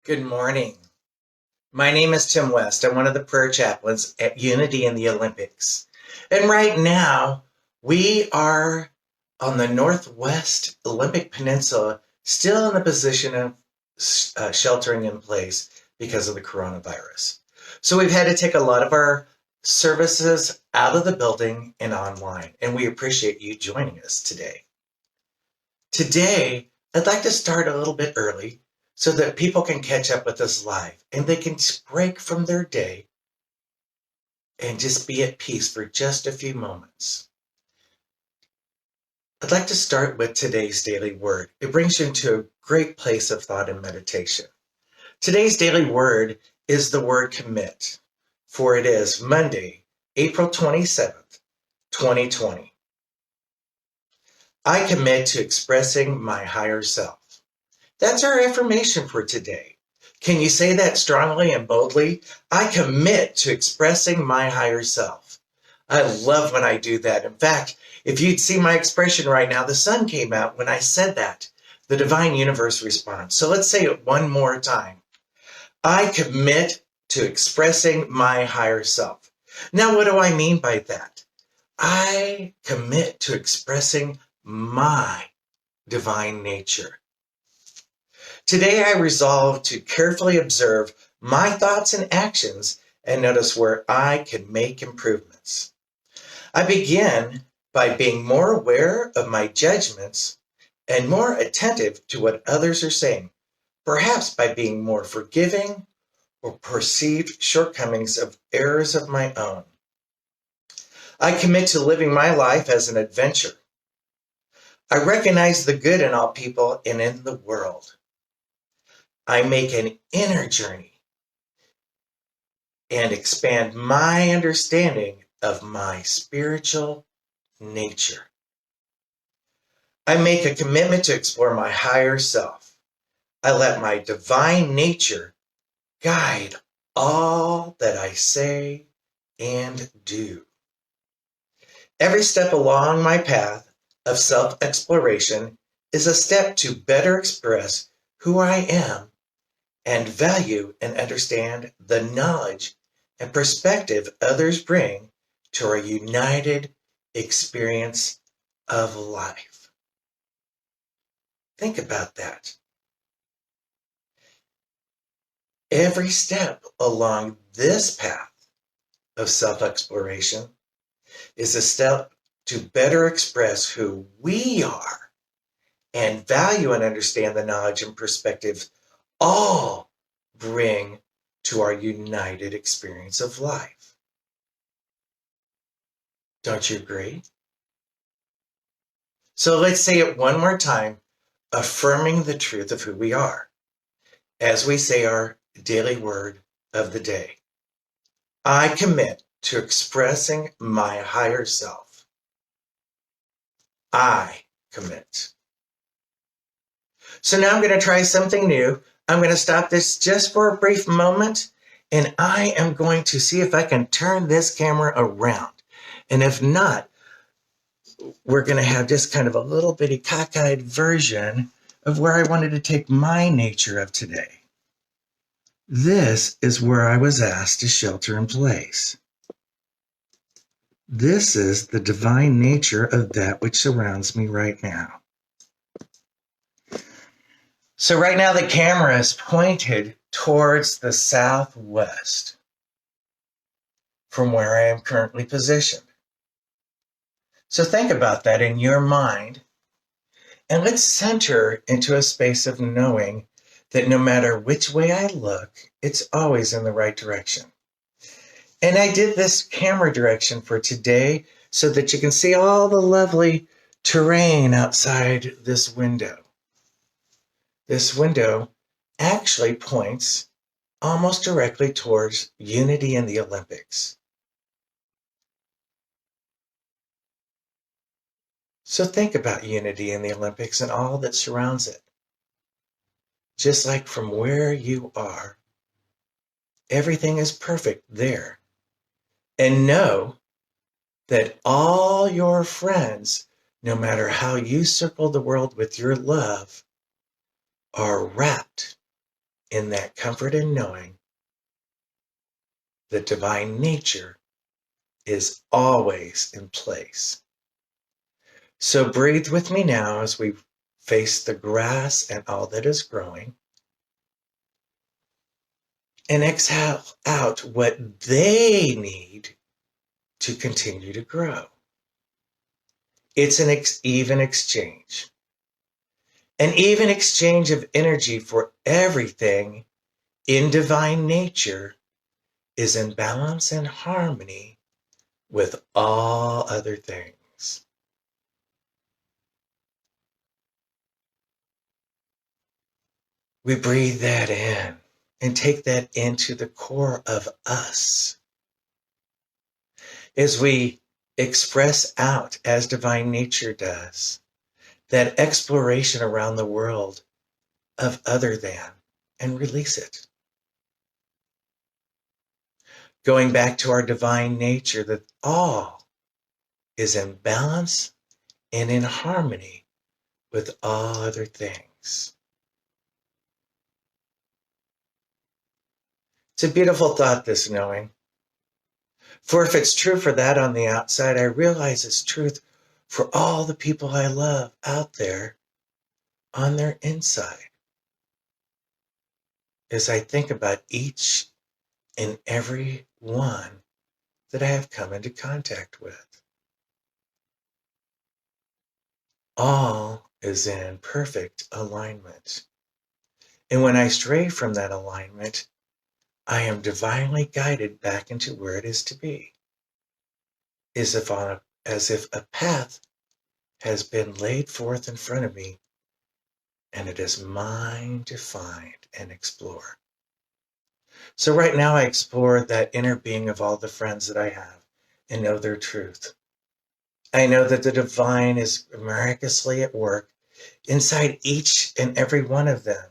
Good morning. My name is Tim West. I'm one of the prayer chaplains at Unity in the Olympics. And right now, we are on the Northwest Olympic Peninsula, still in the position of sheltering in place because of the coronavirus. So we've had to take a lot of our services out of the building and online, and we appreciate you joining us today. Today, I'd like to start a little bit early so that people can catch up with us live and they can break from their day and just be at peace for just a few moments. I'd like to start with today's daily word. It brings you into a great place of thought and meditation. Today's daily word is the word commit, for it is Monday, April 27th, 2020. I commit to expressing my higher self. That's our affirmation for today. Can you say that strongly and boldly? I commit to expressing my higher self. I love when I do that. In fact, if you'd see my expression right now, the sun came out when I said that. The divine universe responds. So let's say it one more time. I commit to expressing my higher self. Now, what do I mean by that? I commit to expressing my divine nature. Today, I resolve to carefully observe my thoughts and actions and notice where I can make improvements. I begin by being more aware of my judgments and more attentive to what others are saying, perhaps by being more forgiving or perceived shortcomings of errors of my own. I commit to living my life as an adventure. I recognize the good in all people and in the world. I make an inner journey and expand my understanding of my spiritual nature. I make a commitment to explore my higher self. I let my divine nature guide all that I say and do. Every step along my path of self-exploration is a step to better express who I am and value and understand the knowledge and perspective others bring to our united experience of life. Think about that. Every step along this path of self-exploration is a step to better express who we are and value and understand the knowledge and perspective all bring to our united experience of life. Don't you agree? So let's say it one more time, affirming the truth of who we are, as we say our daily word of the day. I commit to expressing my higher self. I commit. So now I'm going to try something new. I'm going to stop this just for a brief moment, and I am going to see if I can turn this camera around. And if not, we're going to have just kind of a little bitty cockeyed version of where I wanted to take my nature of today. This is where I was asked to shelter in place. This is the divine nature of that which surrounds me right now. So right now the camera is pointed towards the southwest from where I am currently positioned. So think about that in your mind, and let's center into a space of knowing that no matter which way I look, it's always in the right direction. And I did this camera direction for today so that you can see all the lovely terrain outside this window. This window actually points almost directly towards Unity in the Olympics. So think about Unity in the Olympics and all that surrounds it. Just like from where you are, everything is perfect there. And know that all your friends, no matter how you circle the world with your love, are wrapped in that comfort in knowing that divine nature is always in place. So breathe with me now as we face the grass and all that is growing. And exhale out what they need to continue to grow. It's an even exchange. An even exchange of energy, for everything in divine nature is in balance and harmony with all other things. We breathe that in and take that into the core of us as we express out, as divine nature does, that exploration around the world of other than, and release it. Going back to our divine nature, that all is in balance and in harmony with all other things. It's a beautiful thought, this knowing. For if it's true for that on the outside, I realize it's truth for all the people I love out there on their inside. As I think about each and every one that I have come into contact with. All is in perfect alignment. And when I stray from that alignment, I am divinely guided back into where it is to be. As if a path has been laid forth in front of me, and it is mine to find and explore. So right now I explore that inner being of all the friends that I have and know their truth. I know that the divine is miraculously at work inside each and every one of them,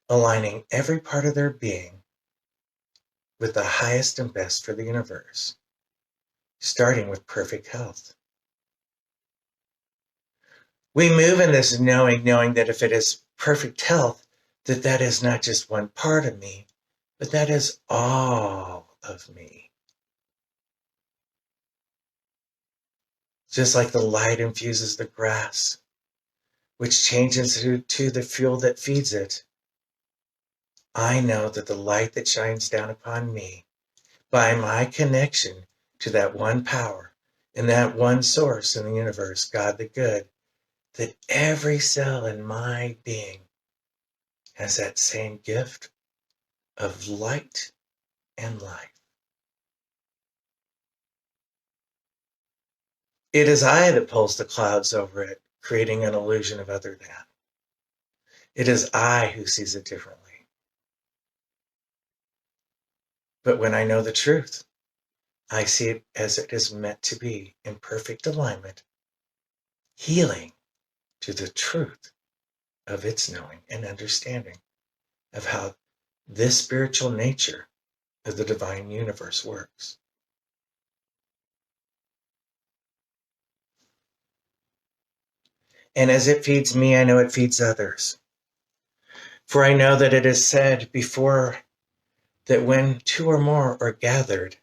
aligning every part of their being with the highest and best for the universe, starting with perfect health. We move in this knowing that if it is perfect health, that is not just one part of me, but that is all of me. Just like the light infuses the grass, which changes to the fuel that feeds it, I know that the light that shines down upon me, by my connection to that one power and that one source in the universe, God the Good, that every cell in my being has that same gift of light and life. It is I that pulls the clouds over it, creating an illusion of other than. It is I who sees it differently. But when I know the truth, I see it as it is meant to be, in perfect alignment, healing to the truth of its knowing and understanding of how this spiritual nature of the divine universe works. And as it feeds me, I know it feeds others. For I know that it is said before that when two or more are gathered,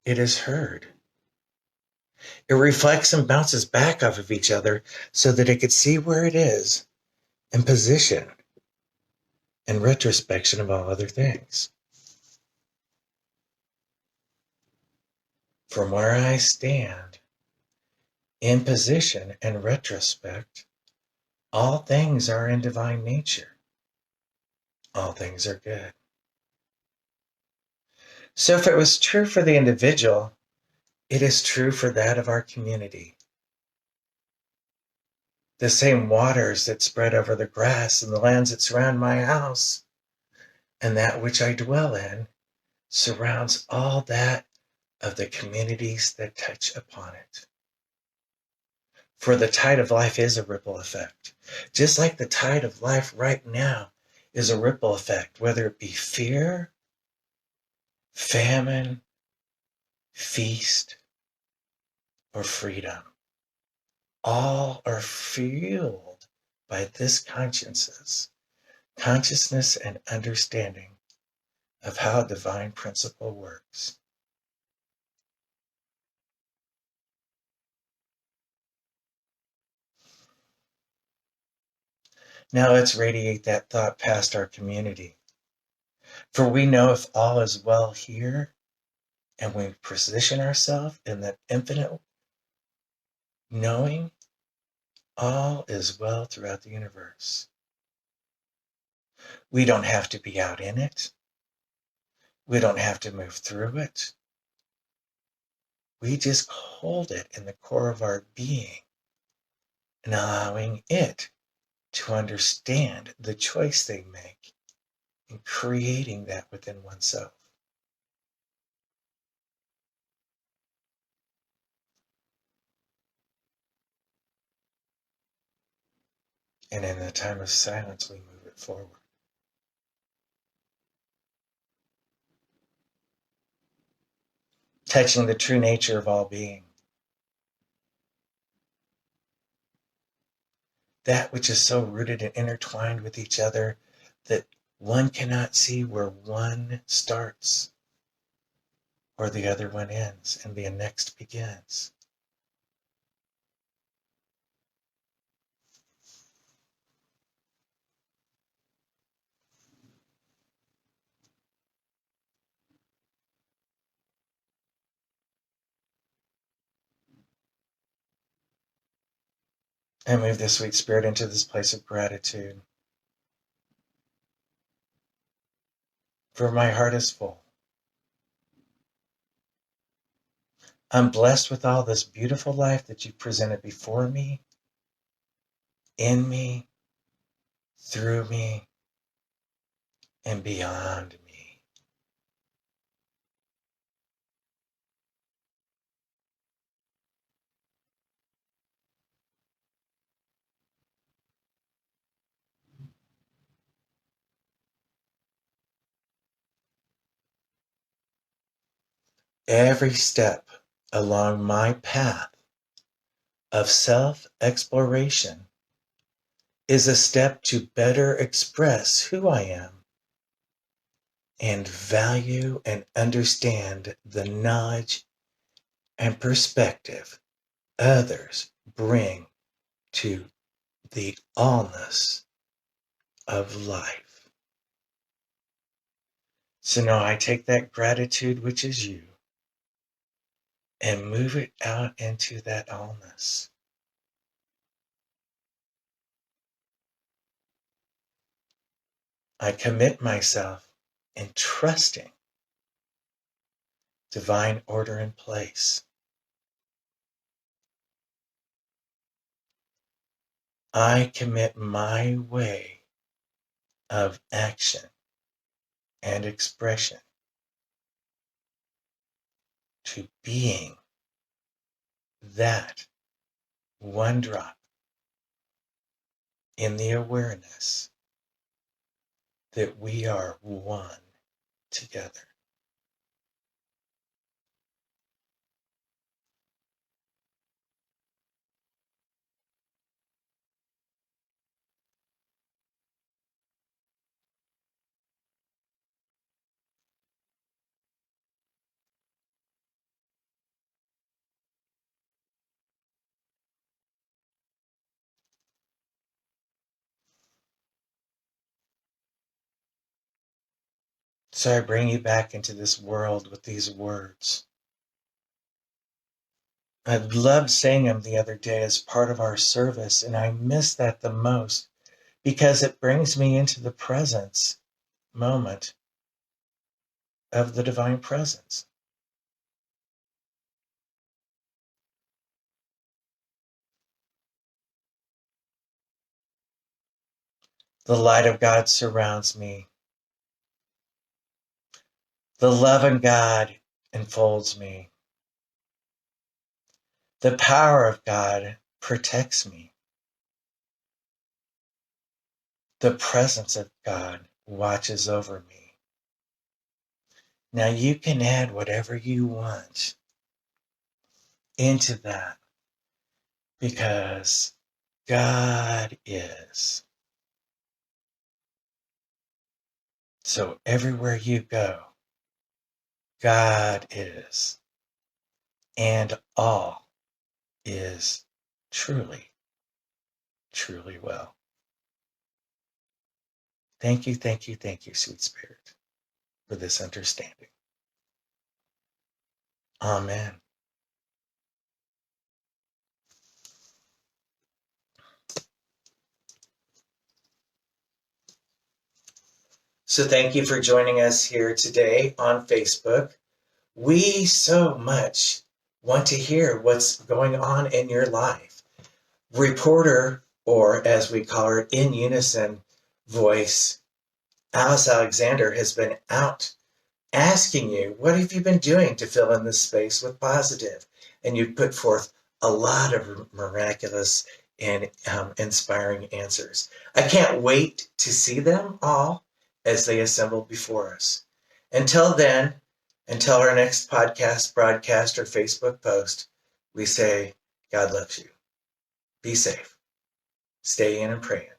it is heard. It reflects and bounces back off of each other so that it could see where it is and position and retrospection of all other things. From where I stand, in position and retrospect, all things are in divine nature. All things are good. So if it was true for the individual, it is true for that of our community. The same waters that spread over the grass and the lands that surround my house and that which I dwell in surrounds all that of the communities that touch upon it. For the tide of life is a ripple effect. Just like the tide of life right now is a ripple effect, whether it be fear, famine, feast, or freedom. All are fueled by this consciousness and understanding of how a divine principle works. Now let's radiate that thought past our community. For we know if all is well here, and we position ourselves in that infinite knowing, all is well throughout the universe. We don't have to be out in it. We don't have to move through it. We just hold it in the core of our being and allowing it to understand the choice they make in creating that within oneself. And in a time of silence, we move it forward. Touching the true nature of all being. That which is so rooted and intertwined with each other that one cannot see where one starts or the other one ends and the next begins. I move this sweet spirit into this place of gratitude. For my heart is full. I'm blessed with all this beautiful life that you presented before me, in me, through me, and beyond me. Every step along my path of self-exploration is a step to better express who I am and value and understand the knowledge and perspective others bring to the allness of life. So now I take that gratitude, which is you, and move it out into that allness. I commit myself in trusting divine order and place. I commit my way of action and expression to being that one drop in the awareness that we are one together. So I bring you back into this world with these words. I loved saying them the other day as part of our service, and I miss that the most because it brings me into the presence moment of the divine presence. The light of God surrounds me. The love of God enfolds me. The power of God protects me. The presence of God watches over me. Now you can add whatever you want into that because God is. So everywhere you go, God is. And all is truly, truly well. Thank you, thank you, thank you, sweet Spirit, for this understanding. Amen. So thank you for joining us here today on Facebook. We so much want to hear what's going on in your life. Reporter, or as we call her, in unison voice, Alice Alexander has been out asking you, what have you been doing to fill in this space with positive? And you've put forth a lot of miraculous and inspiring answers. I can't wait to see them all as they assemble before us. Until then, until our next podcast, broadcast, or Facebook post, we say, God loves you. Be safe. Stay in and pray in.